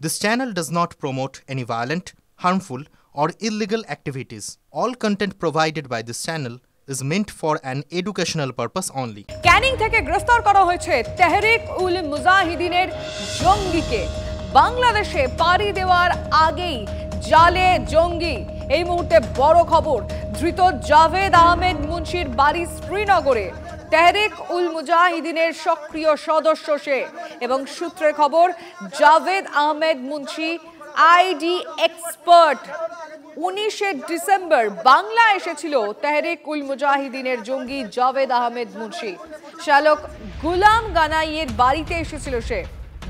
This channel does not promote any violent, harmful, or illegal activities. All content provided by this channel is meant for an educational purpose only. Canning থেকে গ্রেফতার করা হয়েছে তেহরিক উল মুজাহিদিনের জঙ্গিকে। বাংলাদেশে পাড়ি দেওয়ার আগেই জালে জঙ্গি। এই মুহূর্তে বড় খবর, ধৃত জাভেদ আহমেদ মুন্সির বাড়ি শ্রীনগরে। তেহরিক উল মুজাহিদিনের সক্রিয় সদস্য সে এবং সূত্রের খবর, Javed Ahmed Munshi ID expert. 19 December Bangla এসেছিল তেহরিক উল মুজাহিদিনের জঙ্গি জাভেদ আহমেদ মুন্সি। শালক গুলাম গানাইয়ের বাড়িতে এসেছিল সে।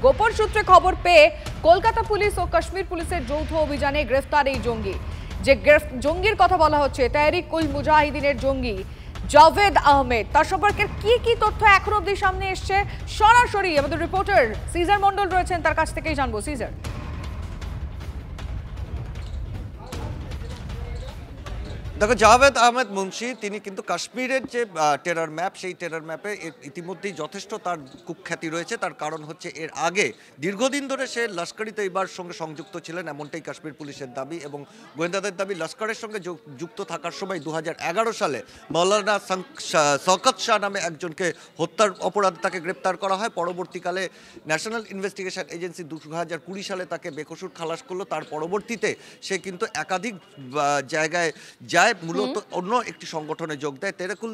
গোপন সূত্রে খবর পেয়ে কলকাতা পুলিশ ও কাশ্মীর পুলিশের যৌথ অভিযানে গ্রেফতার এই জঙ্গি। যে জঙ্গির কথা বলা হচ্ছে তেহরিক উল মুজাহিদিনের জঙ্গি জাভেদ আহমেদ, তার সম্পর্কে কি তথ্য এখন অবধি সামনে এসছে সরাসরি আমাদের রিপোর্টার সিজার মন্ডল রয়েছেন, তার কাছ থেকেই জানবো। সিজার, দেখো, জাভেদ আহমেদ মুন্সি তিনি কিন্তু কাশ্মীরের যে টেরর ম্যাপ, সেই টেরর ম্যাপে ইতিমধ্যেই যথেষ্ট তার কুখ্যাতি রয়েছে। তার কারণ হচ্ছে এর আগে দীর্ঘদিন ধরে সে লস্করি তৈবার সঙ্গে সংযুক্ত ছিলেন, এমনটাই কাশ্মীর পুলিশের দাবি এবং গোয়েন্দাদের দাবি। লস্করের সঙ্গে যুক্ত থাকার সময় 2011 সালে মৌলানা শওকত শাহ নামে একজনকে হত্যার অপরাধে তাকে গ্রেপ্তার করা হয়। পরবর্তীকালে ন্যাশনাল ইনভেস্টিগেশন এজেন্সি 2020 সালে তাকে বেকসুর খালাস করলো। তার পরবর্তীতে সে কিন্তু একাধিক জায়গায় যায়, মূলত অন্য একটি সংগঠনে যোগ দেয়, তেহরিকুল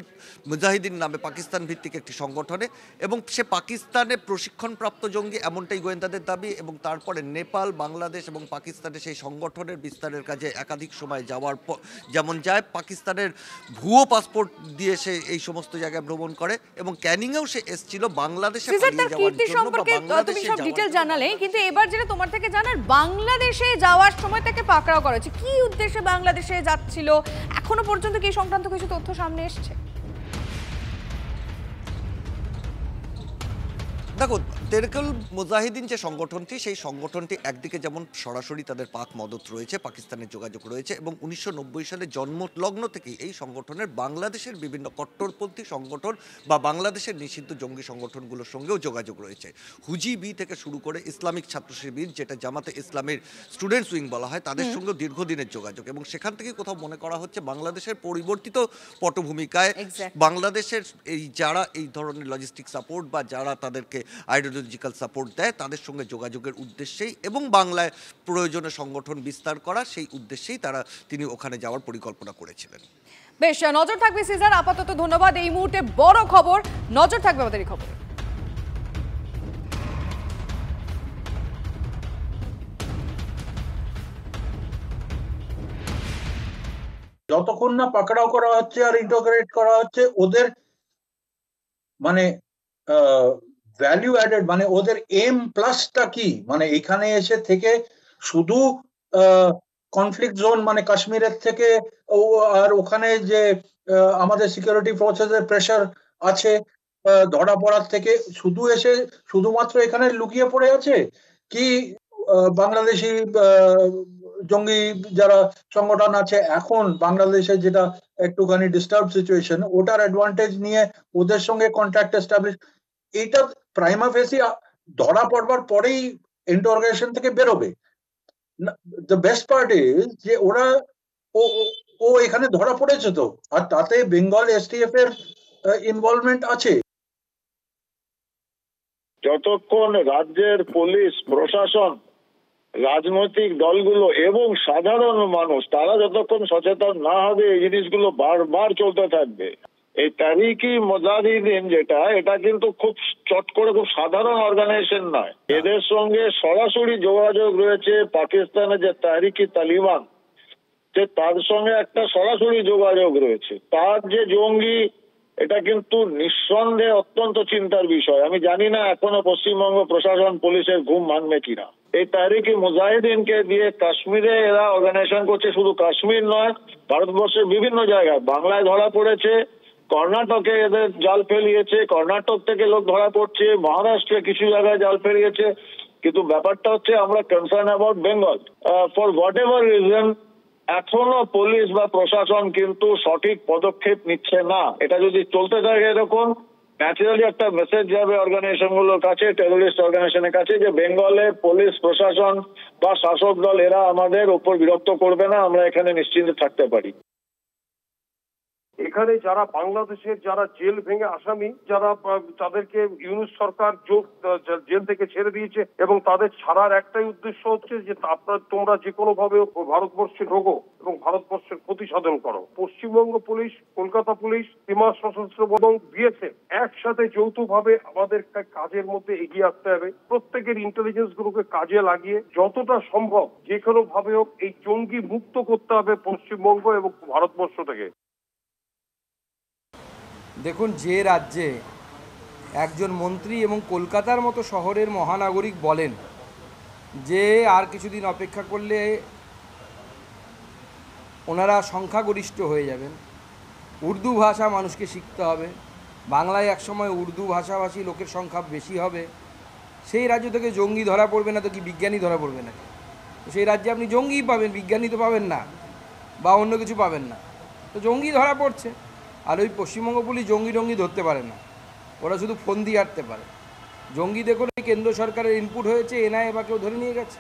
মুজাহিদিন নামে পাকিস্তান ভিত্তিক একটি সংগঠনে, এবং সে পাকিস্তানে প্রশিক্ষণপ্রাপ্ত জঙ্গি, এমনটাই গোয়েন্দাদের দাবি। এবং তারপরে নেপাল, বাংলাদেশ এবং পাকিস্তানে সেই সংগঠনের বিস্তারের কাজে একাধিক সময় যাওয়ার পর যেমন যায়, পাকিস্তানের ভুয়ো পাসপোর্ট দিয়ে সে এই সমস্ত জায়গায় ভ্রমণ করে এবং ক্যানিংয়েও সে এসেছিল বাংলাদেশে পালিয়ে যাওয়ার জন্য। তুমি সব ডিটেইল জানালে, কিন্তু এবার যেটা তোমার থেকে জানার, বাংলাদেশে যাওয়ার সময় তাকে পাকড়াও করা হয়েছে, কি উদ্দেশ্যে বাংলাদেশে যাচ্ছিল এখনো পর্যন্ত কি সংক্রান্ত কিছু তথ্য সামনে এসেছে? দেখো, তেহরিকুল মুজাহিদিন যে সংগঠনটি, সেই সংগঠনটি একদিকে যেমন সরাসরি তাদের পাক মদত রয়েছে, পাকিস্তানের যোগাযোগ রয়েছে, এবং 1990 সালে জন্মলগ্ন থেকেই এই সংগঠনের বাংলাদেশের বিভিন্ন কট্টরপন্থী সংগঠন বা বাংলাদেশের নিষিদ্ধ জঙ্গি সংগঠনগুলোর সঙ্গেও যোগাযোগ রয়েছে। হুজিবি থেকে শুরু করে ইসলামিক ছাত্র শিবির, যেটা জামাতে ইসলামের স্টুডেন্টস উইং বলা হয়, তাদের সঙ্গেও দীর্ঘদিনের যোগাযোগ। এবং সেখান থেকে কোথাও মনে করা হচ্ছে বাংলাদেশের পরিবর্তিত পটভূমিকায় বাংলাদেশের যারা এই ধরনের লজিস্টিক সাপোর্ট বা যারা তাদেরকে আইডিওলজিক্যাল সাপোর্ট দেয়, তাদের সঙ্গে যোগাযোগের উদ্দেশ্যেই এবং বাংলায় প্রয়োজনে সংগঠন বিস্তার করা, সেই উদ্দেশ্যেই তিনি ওখানে যাওয়ার পরিকল্পনা করেছিলেন। বেশ, নজর থাকবে সিজার। আপাতত ধন্যবাদ। এই মুহূর্তে বড় খবর, নজর থাকবে আমাদের এই খবরে। যতক্ষণ না পাকড়াও করা হচ্ছে আর ইন্টিগ্রেট করা হচ্ছে, ওদের মানে ভ্যালু অ্যাডেড, মানে ওদের এম প্লাসটা কি, মানে এখানে এসে থেকে শুধু কনফ্লিক্ট জোন মানে কাশ্মীরের থেকে আর ওখানে যে আমাদের সিকিউরিটি ফোর্সেসের প্রেসার আছে ধরা পড়ার থেকে শুধু এসে শুধুমাত্র এখানে লুকিয়ে পড়ে আছে, কি বাংলাদেশি জঙ্গি যারা সংগঠন আছে এখন বাংলাদেশে, যেটা একটুখানি ডিস্টার্ব সিচুয়েশন, ওটার অ্যাডভান্টেজ নিয়ে ওদের সঙ্গে কন্ট্যাক্ট এস্টাবলিশ, এইটা প্রাইমা ফেসি ধরা পড়বার পরেই ইন্টারোগেশন থেকে বেরোবে। দ্য বেস্ট পার্ট ইজ যে ওরা ও এখানে ধরা পড়েছে তো, আর তাতে বেঙ্গল এসটিএফ এর ইনভলভমেন্ট আছে। যতক্ষণ রাজ্যের পুলিশ প্রশাসন, রাজনৈতিক দলগুলো এবং সাধারণ মানুষ তারা যতক্ষণ সচেতন না হবে, এই জিনিসগুলো বারবার চলতে থাকবে। এই তাহরিকি মুজাহিদিন যেটা, এটা কিন্তু খুব চট করে খুব সাধারণ অর্গানাইজেশন নয়। এদের সঙ্গে সরাসরি যোগাযোগ রয়েছে পাকিস্তানের যে তাহরিকি তালিবান, যে তার সঙ্গে একটা সরাসরি যোগাযোগ রয়েছে। তার যে জঙ্গি, এটা কিন্তু নিঃসন্দেহে অত্যন্ত চিন্তার বিষয়। আমি জানি না এখনো পশ্চিমবঙ্গ প্রশাসন পুলিশের ঘুম ভাঙবে কিনা। এই তাহরিকি মুজাহিদিনকে দিয়ে কাশ্মীরে এরা অর্গানাইজেশন করছে, শুধু কাশ্মীর নয়, ভারতবর্ষের বিভিন্ন জায়গায়। বাংলায় ধরা পড়েছে, কর্ণাটকে এদের জাল ফেলিয়েছে, কর্ণাটক থেকে লোক ধরা পড়ছে, মহারাষ্ট্রে কিছু জায়গায় জাল ফেলিয়েছে। কিন্তু ব্যাপারটা হচ্ছে আমরা concern about Bengal. For what ever reason এখনো পুলিশ বা প্রশাসন কিন্তু সঠিক পদক্ষেপ নিচ্ছে না। এটা যদি চলতে থাকে এরকম, ন্যাচারালি একটা মেসেজ যাবে অর্গানাইজেশন গুলোর কাছে, টেরোরিস্ট অর্গানাইজেশনের কাছে, যে বেঙ্গলে পুলিশ প্রশাসন বা শাসক দল এরা আমাদের উপর বিরক্ত করবে না, আমরা এখানে নিশ্চিন্তে থাকতে পারি। এখানে যারা বাংলাদেশের যারা জেল ভেঙে আসামি, যারা তাদেরকে ইউনূস সরকার জেল থেকে ছেড়ে দিয়েছে এবং তাদের ছাড়ার একটাই উদ্দেশ্য হচ্ছে যে তোমরা যে কোনো ভাবে ভারতবর্ষে ঢোকো এবং ভারতবর্ষের ক্ষতি সাধন করো। পশ্চিমবঙ্গ পুলিশ, কলকাতা পুলিশ, সীমা সশস্ত্র এবং বিএসএফ একসাথে যৌথভাবে আমাদের কাজের মধ্যে এগিয়ে আসতে হবে। প্রত্যেকের ইন্টেলিজেন্স গুলোকে কাজে লাগিয়ে যতটা সম্ভব যে কোনো ভাবে হোক এই জঙ্গি মুক্ত করতে হবে পশ্চিমবঙ্গ এবং ভারতবর্ষ থেকে। দেখুন, যে রাজ্যে একজন মন্ত্রী এবং কলকাতার মতো শহরের মহানাগরিক বলেন যে আর কিছুদিন অপেক্ষা করলে ওনারা সংখ্যাগরিষ্ঠ হয়ে যাবেন, উর্দু ভাষা মানুষকে শিখতে হবে, বাংলায় একসময় উর্দু ভাষাভাষী লোকের সংখ্যা বেশি হবে, সেই রাজ্য থেকে জঙ্গি ধরা পড়বে না তো কি বিজ্ঞানী ধরা পড়বে না? সেই রাজ্যে আপনি জঙ্গিই পাবেন, বিজ্ঞানী তো পাবেন না বা অন্য কিছু পাবেন না। তো জঙ্গি ধরা পড়ছে। আর ওই পশ্চিমবঙ্গ পুলিশ জঙ্গি ধরতে পারে না, ওরা শুধু ফন্দি আটতে পারে। জঙ্গি দেখুন কেন্দ্র সরকারের ইনপুট হয়েছে, এনআইএ বা কেউ ধরে নিয়ে গেছে।